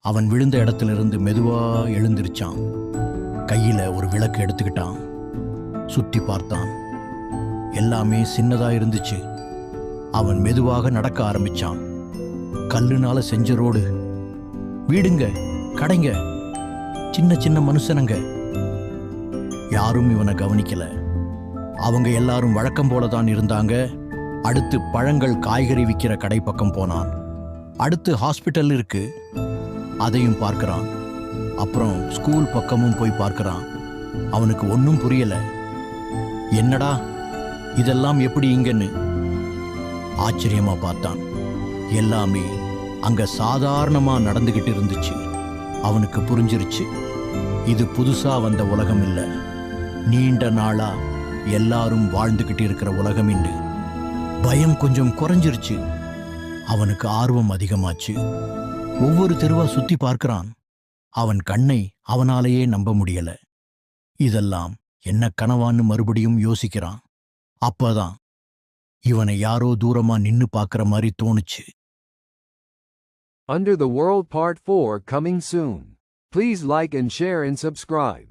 அவன் விழுந்த இடத்திலிருந்து மெதுவா எழுந்திருச்சான். கையில ஒரு விளக்கு எடுத்துக்கிட்டான். சுத்தி பார்த்தான். எல்லாமே சின்னதா இருந்துச்சு. அவன் மெதுவாக நடக்க ஆரம்பிச்சான். கல்லுனால செஞ்ச ரோடு, வீடுங்க, கடைங்க, சின்ன சின்ன மனுஷனுங்க. யாரும் இவனை கவனிக்கல. அவங்க எல்லாரும் வழக்கம் போலதான் இருந்தாங்க. அடுத்து பழங்கள் காய்கறி விற்கிற கடை பக்கம் போனான். அடுத்து ஹாஸ்பிட்டல் இருக்கு, அதையும் பார்க்கறான். அப்புறம் ஸ்கூல் பக்கமும் போய் பார்க்கறான். அவனுக்கு ஒன்றும் புரியல. என்னடா இதெல்லாம் எப்படி இங்கன்னு ஆச்சரியமா பார்த்தான். எல்லாமே அங்க சாதாரணமா நடந்துகிட்டு இருந்துச்சு. அவனுக்கு புரிஞ்சிருச்சு, இது புதுசா வந்த உலகம் இல்ல, நீண்ட நாளா எல்லாரும் வாழ்ந்துகிட்டு இருக்கிற உலகம் என்று. பயம் கொஞ்சம் குறைஞ்சிருச்சு. அவனுக்கு ஆர்வம் அதிகமாச்சு. ஒவ்வொரு தெருவா சுத்தி பார்க்கிறான். அவன் கண்ணை அவனாலேயே நம்ப முடியல. இதெல்லாம் என்ன கனவான்னு மறுபடியும் யோசிக்கிறான். அப்பதான் இவனை யாரோ தூரமா நின்னு பார்க்கிற மாதிரி தோணுச்சு. Under the World Part 4 coming soon. Please like and share and subscribe.